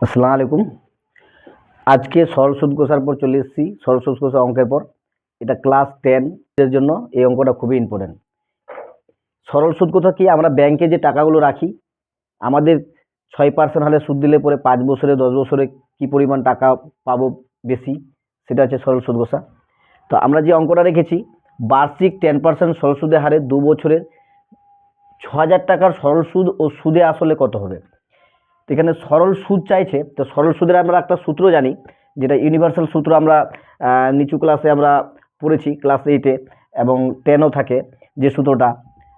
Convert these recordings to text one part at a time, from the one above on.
আসসালামু আলাইকুম। আজকে সরল সুদ কষার পর চলে এসেছি সরল সুদ কষা অঙ্কের পর। এটা ক্লাস 10 এর জন্য এই অঙ্কটা খুবই ইম্পর্টেন্ট। সরল সুদ কষা কি? আমরা ব্যাংকে যে টাকাগুলো রাখি, আমাদের 6% হারে সুদ দিলে পরে 5 বছরে 10 বছরে কি পরিমাণ টাকা পাবো বেশি, সেটা হচ্ছে সরল সুদ কষা। তো আমরা যে অঙ্কটা রেখেছি, বার্ষিক 10% সরল সুদের হারে 2 বছরে 6,000 টাকার সরল সুদ ও সুদে আসলে কত হবে। এখানে সরল সুদ চাইছে, তো সরল সুদের আমরা একটা সূত্র জানি, যেটা ইউনিভার্সাল সূত্র। আমরা নিচু ক্লাসে আমরা পড়েছি, ক্লাস 8-এ এবং 10-ও থাকে যে সূত্রটা।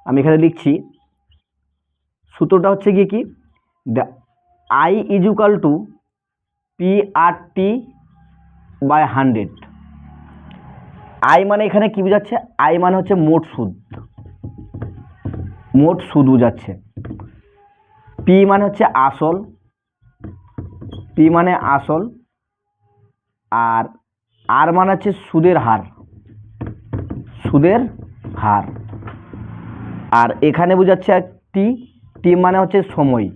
আমি এখানে লিখছি, সূত্রটা হচ্ছে কি the I equal to PRT by 100। I মানে এখানে কি বোঝাচ্ছে? আই মানে হচ্ছে মোট সুদ, মোট সুদ বোঝাচ্ছে। পি মানে হচ্ছে আসল, পি মানে আসল, আর আর মানে হচ্ছে সুদের হার, সুদের হার। আর এখানে বোঝাচ্ছে টি, টি মানে হচ্ছে সময়,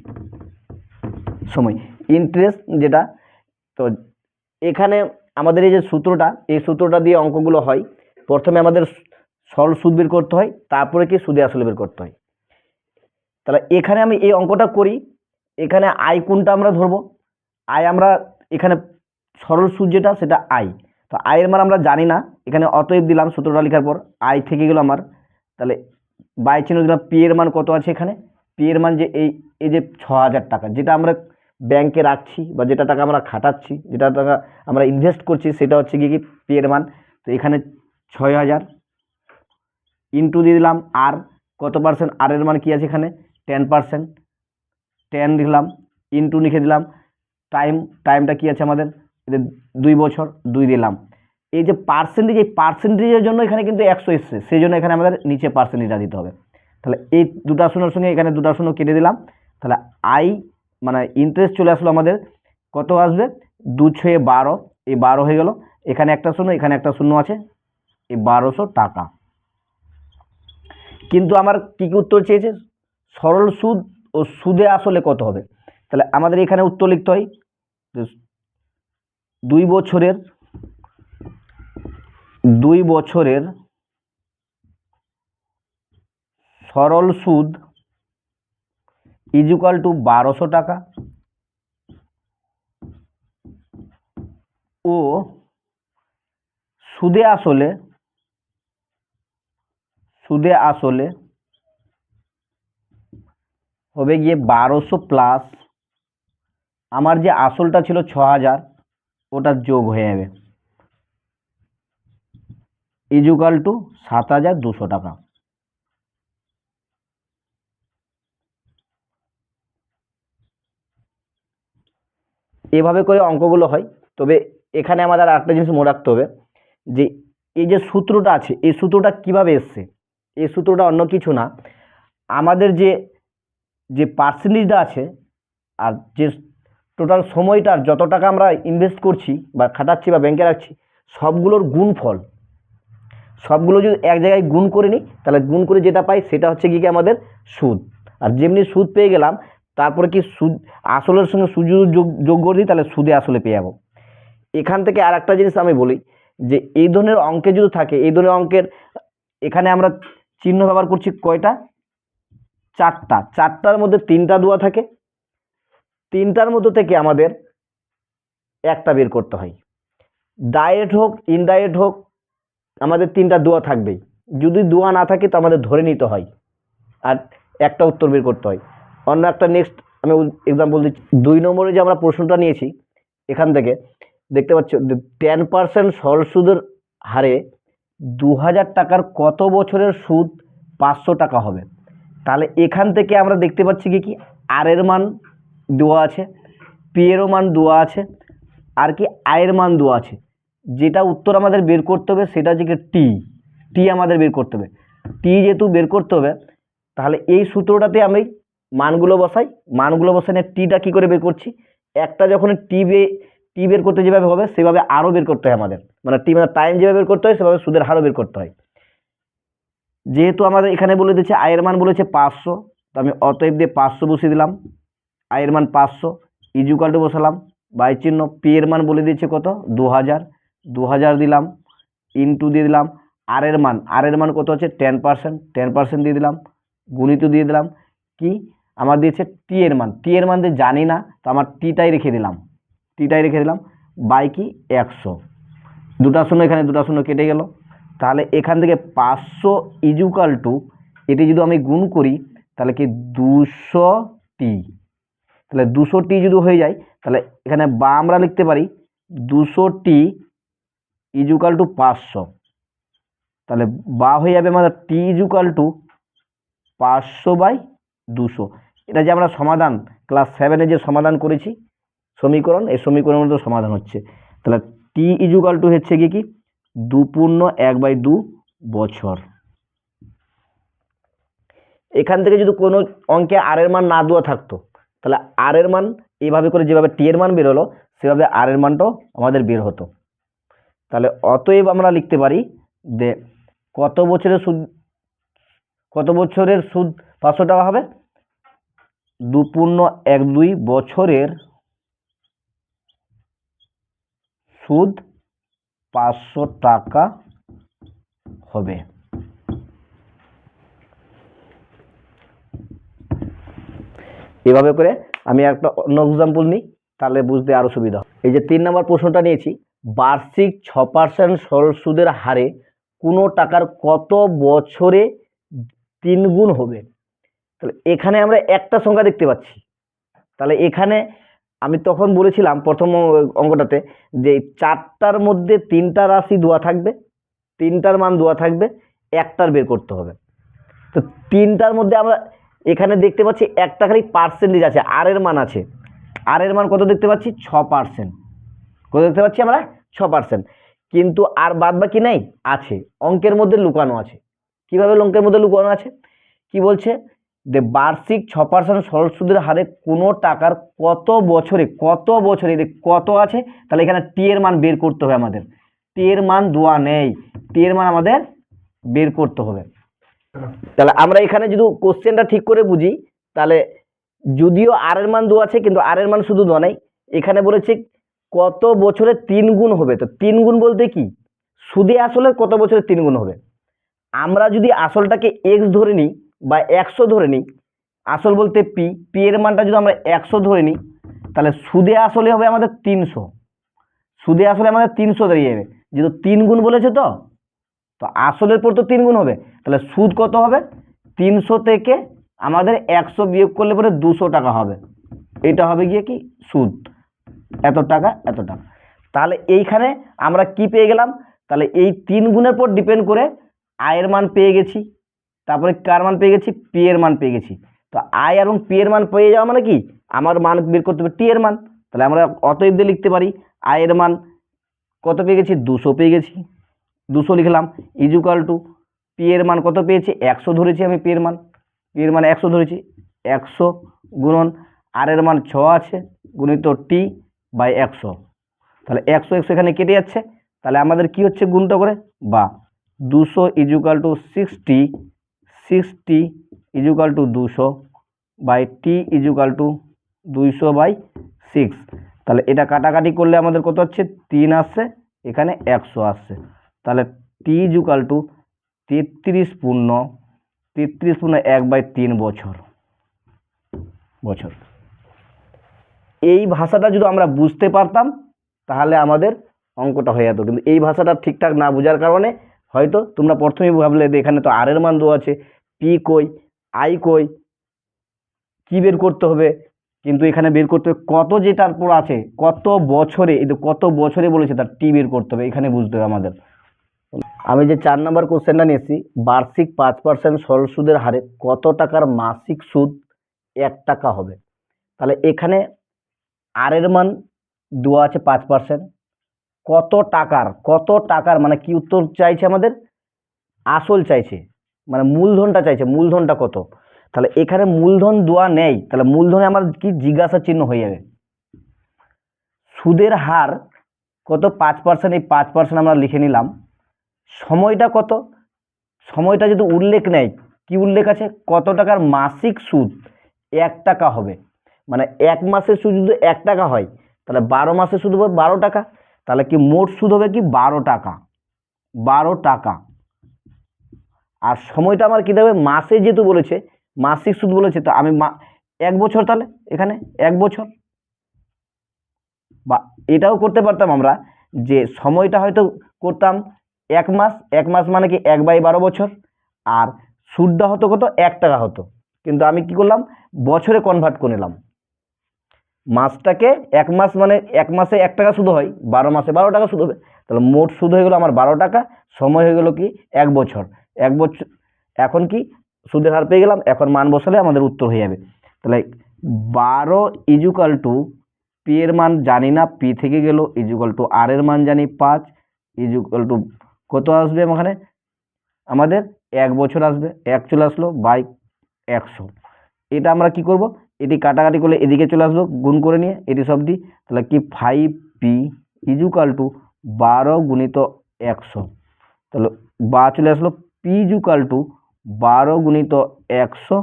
সময়, ইন্টারেস্ট যেটা। তো এখানে আমাদের এই যে সূত্রটা, এই সূত্রটা দিয়ে অঙ্কগুলো হয়। প্রথমে আমাদের সরল সুদ বের করতে হয়, তারপরে কি সুদে আসলে বের করতে হয়। তাহলে এখানে আমি এই অঙ্কটা করি, এখানে আই কোনটা আমরা ধরবো? আই আমরা এখানে সরল সুদ যেটা, সেটা আই। তো আয়ের মান আমরা জানি না, এখানে অতএব দিলাম সূত্রটা লেখার পর, আই থেকে গেল আমার। তাহলে বাই চিহ্ন দিলাম। পি এর মান কত আছে এখানে? পি এর মান যে এই যে 6,000 টাকা যেটা আমরা ব্যাংকে রাখছি, বা যেটা টাকা আমরা খাটাচ্ছি, যেটা টাকা আমরা ইনভেস্ট করছি, সেটা হচ্ছে কি পি এর মান। তো এখানে 6,000 ইন্টু দিয়ে দিলাম আর কত পার্সেন্ট, আর এর মান কি আছে এখানে? 10%। 10 লিখলাম, ইন্টু লিখে দিলাম টাইম, টাইমটা কি আছে আমাদের? 2 বছর, 2 দিলাম। এই যে পার্সেন্টেজ, এই পার্সেন্টেজের জন্য এখানে কিন্তু 100 এসছে, সেই জন্য এখানে আমাদের নিচে পার্সেন্টেজটা দিতে হবে। তাহলে এই দুটা শূন্যর সঙ্গে এখানে দুটা শূন্য কেটে দিলাম। তাহলে আই মানে ইন্টারেস্ট চলে আসলো আমাদের, কত আসবে? 2 6 12, এই 12 হয়ে গেল। এখানে একটা শূন্য, এখানে একটা শূন্য আছে, এই 1200 টাকা। কিন্তু আমার কি উত্তর চেয়েছে? সরল সুদ ও সুদে আসলে কত হবে। তাহলে আমাদের এখানে উত্তর লিখতে হয় 2 বছরের, 2 বছরের সরল সুদ ইজুকাল টু 1200 টাকা, ও সুদে আসলে, সুদে আসলে হবে গিয়ে 1200 প্লাস আমার যে আসলটা ছিল 6,000, ওটা যোগ হয়ে যাবে, ইজুকাল টু 7,200 টাকা। এভাবে করে অঙ্কগুলো হয়। তবে এখানে আমাদের আরেকটা জিনিস মনে রাখতে হবে, যে এই যে সূত্রটা আছে, এই সূত্রটা কিভাবে এসছে। এই সূত্রটা অন্য কিছু না, আমাদের যে যে পার্সেন্টেজটা আছে, আর যে টোটাল সময়টার যত টাকা আমরা ইনভেস্ট করছি বা খাটাচ্ছি বা ব্যাংকে রাখছি, সবগুলোর গুণফল, সবগুলো যদি এক জায়গায় গুণ করে নিই, তাহলে গুণ করে যেটা পাই সেটা হচ্ছে কি আমাদের সুদ। আর যেমনি সুদ পেয়ে গেলাম, তারপরে কি সুদ আসলের সঙ্গে সুদ যোগ যোগ করে দিই, তাহলে সুদে আসলে পেয়ে যাবো। এখান থেকে আর একটা জিনিস আমি বলি, যে এই ধরনের অঙ্কে যদি থাকে, এই ধরনের অঙ্কের এখানে আমরা চিহ্ন ব্যবহার করছি কয়টা? 4টা। 4টার মধ্যে 3টা দেওয়া থাকে, 3টার মধ্যে থেকে আমাদের একটা বের করতে হয়। ডাইরেক্ট হোক ইনডাইরেক্ট হোক, আমাদের 3টা দেওয়া থাকবেই। যদি দেওয়া না থাকে তো আমাদের ধরে নিতে হয়, আর একটা উত্তর বের করতে হয়। অন্য একটা নেক্সট আমি এক্সাম্পল দিচ্ছি। 2 নম্বরে যে আমরা প্রশ্নটা নিয়েছি, এখান থেকে দেখতে পাচ্ছ 10% সরল সুদের হারে 2,000 টাকার কত বছরের সুদ 500 টাকা হবে। তাহলে এখান থেকে আমরা দেখতে পাচ্ছি কি আর এর মান দেওয়া আছে, পি এরও মান দেওয়া আছে, আর কি আয়ের মান দেওয়া আছে। যেটা উত্তর আমাদের বের করতে হবে সেটা হচ্ছে টি, টি আমাদের বের করতে হবে। টি যেহেতু বের করতে হবে, তাহলে এই সূত্রটাতে আমি মানগুলো বসাই, মানগুলো বসানো টিটা কি করে বের করছি? একটা যখন টি বের করতে যেভাবে হবে, সেভাবে আরও বের করতে হয় আমাদের, মানে টি মানে টাইম যেভাবে বের করতে হয়, সেভাবে সুদের হারও বের করতে হয়। যেহেতু আমাদের এখানে বলে দিচ্ছে আয়ের মান বলেছে 500, তো আমি অতএব দিয়ে 500 বসিয়ে দিলাম। আয়ের মান 500 ইজুকাল টু বসালাম, বাই চিহ্ন, পি এর মান বলে দিয়েছে কত 2000, 2000 দিলাম, ইনটু দিয়ে দিলাম আর এর মান কত হচ্ছে 10%, 10% দিয়ে দিলাম, গুণিত দিয়ে দিলাম কি আমার দিয়েছে টি এর মান দিয়ে জানি না, তো আমার টিটাই রেখে দিলাম, বাই কি 100, দুটা শূন্য এখানে দুটা শূন্য কেটে গেল। তাহলে এখান থেকে 500 ইজুকাল টু এটি যদি আমি গুণ করি তাহলে কি 200t, তাহলে 200t যদি হয়ে যায় তাহলে এখানে বা আমরা লিখতে পারি 200t ইজুকাল টু 500, তাহলে বা হয়ে যাবে আমাদের টি ইজুকাল টু 500/200। এটা যে আমরা সমাধান ক্লাস 7-এ যে সমাধান করেছি সমীকরণ, এই সমীকরণের মধ্যে সমাধান হচ্ছে। তাহলে টি ইজুকাল টু হচ্ছে কি 2 × 1/2 বছর। এখান থেকে যদি কোনো অঙ্কে আর এর মান না দেওয়া থাকতো তাহলে আর এর মান এইভাবে করে যেভাবে টি এর মান বের হলো সেভাবে আর এর মানটাও আমাদের বের হতো। তাহলে অতএব আমরা লিখতে পারি যে কত বছরের সুদ 500 টাকা হবে, 2.12 বছরের সুদ 500 টাকা হবে। এভাবে করে আমি একটা অন্য এক্সাম্পল নিই, তাহলে বুঝতে আরো সুবিধা। এই যে 3 নম্বর প্রশ্নটা নিয়েছি, বার্ষিক 6% সরল সুদের হারে কোনো টাকার কত বছরে 3 গুণ হবে। তাহলে এখানে আমরা একটা সংখ্যা দেখতে পাচ্ছি, তাহলে এখানে আমি তখন বলেছিলাম প্রথম অঙ্কটাতে যে 4টার মধ্যে 3টা রাশি দেওয়া থাকবে, 3টার মান দেওয়া থাকবে, একটার বের করতে হবে। তো 3টার মধ্যে আমরা এখানে দেখতে পাচ্ছি একটা খালি পার্সেন্টেজ আছে, আর এর মান আছে, আর এর মান কত দেখতে পাচ্ছি 6%, কত দেখতে পাচ্ছি আমরা 6%, কিন্তু আর বাদ বাকি নেই, আছে অঙ্কের মধ্যে লুকানো আছে। কিভাবে অঙ্কের মধ্যে লুকানো আছে কি বলছে যে বার্ষিক 6% সরল সুদের হারে কোনো টাকার কত বছরে কত আছে, তাহলে এখানে টি এর মান বের করতে হবে আমাদের, টি এর মান দেওয়া নেই, টি এর মান আমাদের বের করতে হবে। তাহলে আমরা এখানে যদি কোশ্চেনটা ঠিক করে বুঝি তাহলে যদিও আর এর মান দেওয়া আছে কিন্তু আর এর মান শুধু দেওয়া নেই, এখানে বলেছে কত বছরে 3 গুণ হবে। তো 3 গুণ বলতে কি সুদে আসলে কত বছরে 3 গুণ হবে। আমরা যদি আসলটাকে এক্স ধরে নিই বা 100 ধরে নিই, আসল বলতে পি এর মানটা যদি আমরা 100 ধরে নিই তাহলে সুদে আসলে হবে আমাদের 300, সুদে আসলে আমাদের 300 দাঁড়িয়ে যাবে, যেহেতু 3 গুণ বলেছে তো আসলের পর তো 3 গুণ হবে, তাহলে সুদ কত হবে 300 থেকে আমাদের 100 বিয়োগ করলে পরে 200 টাকা হবে, এটা হবে গিয়ে কি সুদ, এত টাকা। তাহলে এইখানে আমরা কি পেয়ে গেলাম, তাহলে এই 3 গুণের পর ডিপেন্ড করে আয়ের মান পেয়ে গেছি, তারপরে কার মান পেয়ে গেছি পি এর মান পেয়ে গেছি। তো আয় এবং পি এর মান পেয়ে যাওয়া মানে কি আমার মান বের করতে হবে টি এর মান, তাহলে আমরা অতএব দিয়ে লিখতে পারি আয়ের মান কত পেয়ে গেছি 200 পেয়ে গেছি, 200 লিখলাম ইজুকাল টু পি এর মান কত পেয়েছি 100 ধরেছি আমি, পি এর মান 100 ধরেছি, 100 গুণন আর এর মান 6 আছে গুণিত টি বাই 100, তাহলে 100 এখানে কেটে যাচ্ছে, তাহলে আমাদের কি হচ্ছে গুণটা করে বা 200 equal to 60 equal to 200 by T equal to 200/6, তাহলে এটা কাটাকাটি করলে আমাদের কত হচ্ছে 3 আসছে, এখানে 100 আসছে, তাহলে টি ইজুকাল টু 33.1/3 বছর। এই ভাষাটা যদি আমরা বুঝতে পারতাম তাহলে আমাদের অঙ্কটা হয়ে যেত, কিন্তু এই ভাষাটা ঠিকঠাক না বোঝার কারণে হয়তো তোমরা প্রথমেই ভাবলে যে এখানে তো আর এর মান দেওয়া আছে, পি কই আই কই কি বের করতে হবে, কিন্তু এখানে বের করতে হবে কত, যেটার পর আছে কত বছরে, এই কত বছরে বলেছে তার টি বের করতে হবে, এখানে বুঝতে হবে আমাদের। আমি যে 4 নম্বর কোশ্চেনটা নিয়েছি, বার্ষিক 5% সরল সুদের হারে কত টাকার মাসিক সুদ 1 টাকা হবে। তাহলে এখানে আর এর মান দেওয়া আছে 5%, কত টাকার মানে কি উত্তর চাইছে আমাদের, আসল চাইছে মানে মূলধনটা চাইছে, মূলধনটা কত। তাহলে এখানে মূলধন দেওয়া নেই, তাহলে মূলধনে আমার কি জিজ্ঞাসা চিহ্ন হয়ে যাবে। সুদের হার কত 5%, এই 5% আমরা লিখে নিলাম। সময়টা কত, সময়টা যদি উল্লেখ নেই, কি উল্লেখ আছে কত টাকার মাসিক সুদ 1 টাকা হবে, মানে এক মাসের সুদ যদি 1 টাকা হয় তাহলে 12 মাসের সুদ হবে 12 টাকা, তাহলে কি মোট সুদ হবে কি 12 টাকা, 12 টাকা। আর সময়টা আমার কি দেবে, মাসে যেহেতু বলেছে মাসিক সুদ বলেছে, তো আমি 1 বছর, তাহলে এখানে 1 বছর। বা এটাও করতে পারতাম আমরা যে সময়টা হয়তো করতাম 1 মাস, 1 মাস মানে কি 1/12 বছর, আর সুদটা হতো কত 1 টাকা হতো, কিন্তু আমি কি করলাম বছরে কনভার্ট করে নিলাম। মাসটাকে 1 মাস মানে 1 মাসে 1 টাকা সুদ হয়, 12 মাসে 12 টাকা সুদ হবে, তাহলে মোট সুদ হয়ে গেল আমার 12 টাকা, সময় হয়ে গেল কি 1 বছর। 1 বছর এখন কি সুদের হার পেয়ে গেলাম, এখন মান বসালে আমাদের উত্তর হয়ে যাবে। তাহলে 12 ইজুকাল টু পি এর মান জানি না, পি থেকে গেল, ইজুকাল টু আর এর মান জানি 5, ইজুকাল টু কত আসবে ওখানে আমাদের 1 বছর আসবে, 1 চলে আসলো বাই 100। এটা আমরা কি করব, এটি কাটাকাটি করলে এদিকে চলে আসলো গুণ করে নিয়ে এটি সব দিই, তাহলে কি 5p ইজুকাল টু 12 গুণিত 100, তাহলে বা চলে আসলো পি ইজুকাল টু 12 গুণিত 100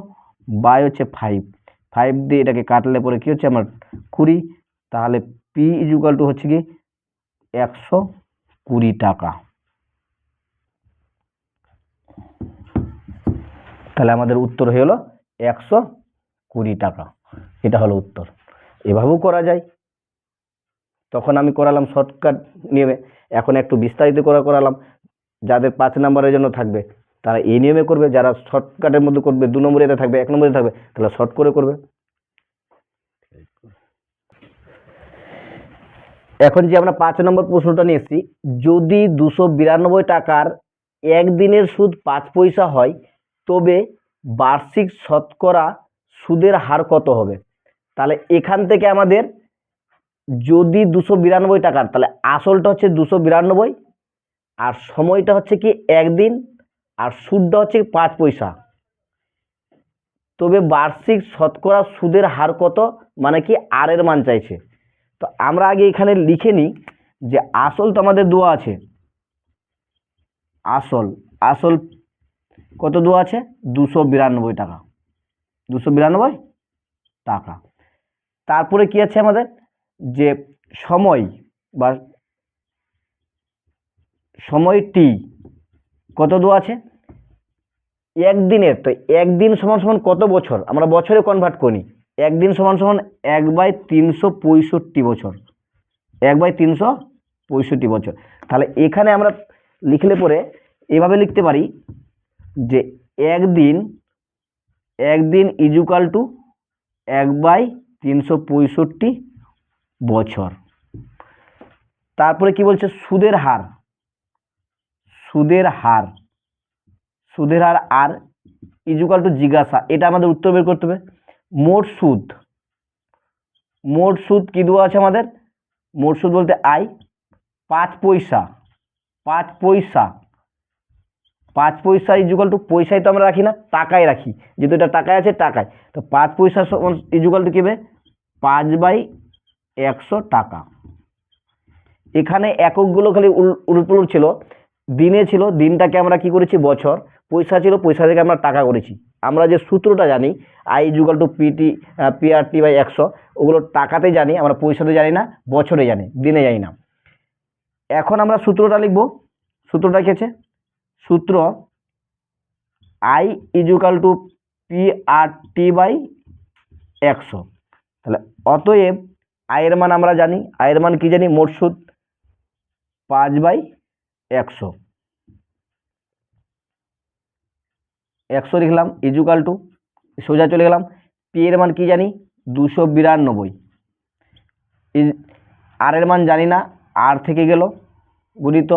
বাই হচ্ছে 5 দিয়ে এটাকে কাটলে পরে কি হচ্ছে আমার 20, তাহলে পি ইজুকাল টু হচ্ছে কি 120 টাকা। তাহলে আমাদের উত্তর হয়ে গেলো 120 টাকা, এটা হলো উত্তর। এভাবেও করা যায়, তখন আমি করালাম শর্টকাট নিয়মে, এখন একটু বিস্তারিত করালাম। যাদের 5 নম্বরের জন্য থাকবে তারা এই নিয়মে করবে, যারা শর্টকাটের মধ্যে করবে 2 নম্বরে থাকবে 1 নম্বরে থাকবে তাহলে শর্ট করে করবে। এখন যে আমরা 5 নম্বর প্রশ্নটা নিয়ে এসেছি, যদি 292 টাকার একদিনের সুদ 5 পয়সা হয় তবে বার্ষিক শতকরা সুদের হার কত হবে। তাহলে এখান থেকে আমাদের যদি 292 টাকার, তাহলে আসলটা হচ্ছে 292 আর সময়টা হচ্ছে কি 1 দিন আর সুদটা হচ্ছে 5 পয়সা, তবে বার্ষিক শতকরা সুদের হার কত, মানে কি আর এর মান চাইছে। তো আমরা আগে এখানে লিখে নিই যে আসল তো আমাদের দেওয়া আছে, আসল কত দেওয়া আছে 292 টাকা, 292 টাকা। তারপরে কি আছে আমাদের যে সময় বা সময় টি কত দেওয়া আছে একদিনের, তো একদিন সমান সমান কত বছর, আমরা বছরে কনভার্ট করি, একদিন সমান সমান 1/365 বছর, 1/365 বছর। তাহলে এখানে আমরা লিখলে পরে এভাবে লিখতে পারি যে একদিন ইজুকাল টু 1/365 বছর। তারপরে কি বলছে সুদের হার আর ইজুকাল টু জিজ্ঞাসা, এটা আমাদের উত্তর বের করতে হবে। মোট সুদ কি দেওয়া আছে আমাদের, মোট সুদ বলতে আই 5 পয়সা ইজুকাল টু, পয়সায় তো আমরা রাখি না, টাকায় রাখি, যেহেতু এটা টাকায় আছে টাকায়, তো 5 পয়সা ইজুকাল টু কি হবে 5/100 টাকা। এখানে এককগুলো খালি উলটপুলট ছিল, দিনে ছিল, দিনটাকে আমরা কি করেছি বছর, পয়সা ছিল, পয়সা থেকে আমরা টাকা করেছি। আমরা যে সূত্রটা জানি I equal to PRT by 100, ওগুলো টাকাতে জানি, আমরা পয়সাতে জানি না, বছরে জানি, দিনে জানি না। এখন আমরা সূত্রটা লিখব, সূত্রটা কি আছে, সূত্র I equal to PRT by 100, তাহলে অতএব আয়ের মান আমরা জানি, আয়ের মান কি জানি, মোট সুদ 5/100, 100 লিখলাম ইজুকাল টু, সোজা চলে গেলাম, পি এর মান কি জানি 292, আর এর মান জানি না, আর থেকে গেল গুণিত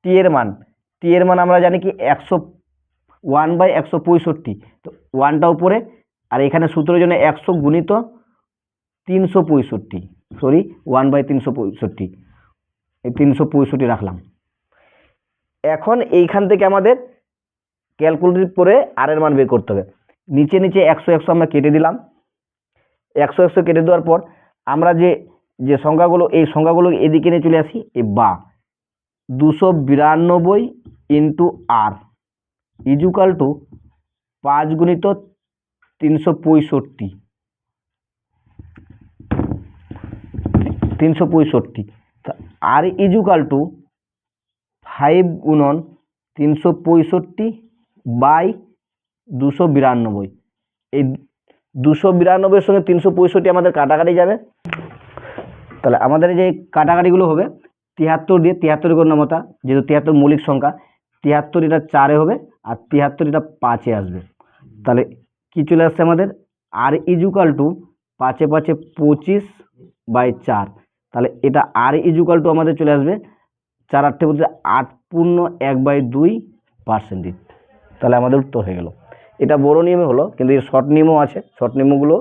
টি এর মান আমরা জানি কি 1/165, তো 1টা উপরে, আর এখানে সূত্রের জন্য 100 গুণিত 365, সরি 1/365, এই 365 রাখলাম। এখন এইখান থেকে আমাদের ক্যালকুলেটর করে আর এর মান বের করতে হবে। নিচে 100 আমরা কেটে দিলাম, 100 কেটে দেওয়ার পর আমরা যে সংখ্যাগুলো, এই সংখ্যাগুলো এদিকে নিয়ে চলে আসি, এই বা 292 ইন্টু আর ইজুকাল টু 5 গুণিত 365, 365, আর ইজুকাল টু 5 গুণন 365 বাই 292। এই 292 সঙ্গে 365 আমাদের কাটাকাটি যাবে, তাহলে আমাদের যে কাটাকাটিগুলো হবে 73 দিয়ে 73 গণ্যমতা, যেহেতু 73 মৌলিক সংখ্যা, 73 এটা 4-এ হবে আর 73 এটা 5-এ আসবে। তাহলে কি চলে আসছে আমাদের আর ইজুকাল টু 5-এ 5-এ 25/4। তাহলে এটা আর ইজুকাল টু আমাদের চলে আসবে 4 বলতে 8.1/2%। তাহলে আমাদের উত্তর হয়ে গেল। এটা বড় নিয়মে হলো, কিন্তু এর শর্ট নিয়মও আছে, শর্ট নিয়মগুলো